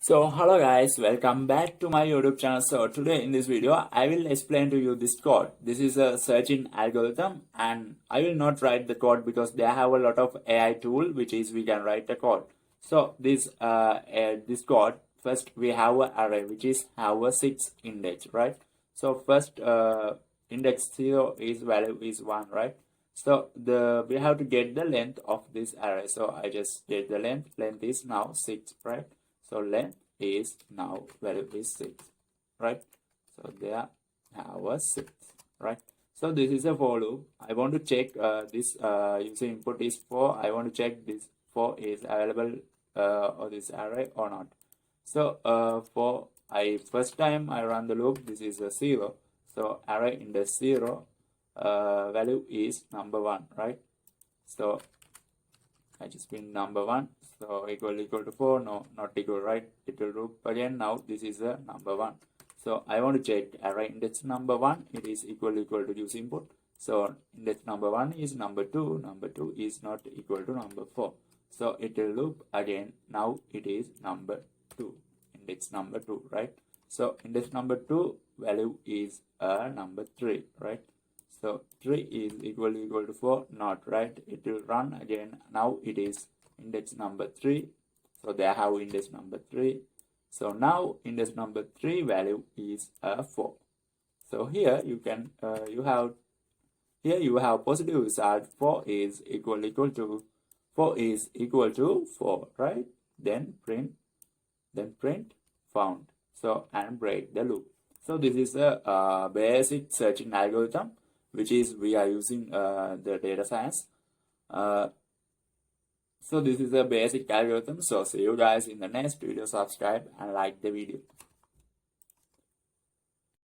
So hello guys, welcome back to my YouTube channel. So today in this video I will explain to you this code. This is a searching algorithm and I will not write the code because they have a lot of AI tool which is we can write the code. So this code, first we have an array which is have a 6 index, right? So first index 0 is value is 1, right? So we have to get the length of this array. So I just get the length is now 6, right? So length is now value is 6, right? So there have a 6, right? So this is a for loop. I want to check this user input is 4. I want to check this 4 is available or this array or not. So for first time I run the loop, this is a 0. So array index 0 value is number 1, right? So I just print number 1, so equal to 4, no, not equal, right? It will loop again. Now this is a number 1. So I want to check array index number 1, it is equal to use input. So index number 1 is number 2, number 2 is not equal to number 4. So it will loop again. Now it is number 2, index number 2, right? So index number 2 value is number 3, right? So 3 is equal to 4, not, right? It will run again. Now it is index number 3. So they have index number 3. So now index number 3 value is 4. So here you can you have positive result. 4 is equal to 4, right? Then print found. So and break the loop. So this is a basic searching algorithm which is we are using the data science. So this is a basic algorithm. So see you guys in the next video. Subscribe and like the video.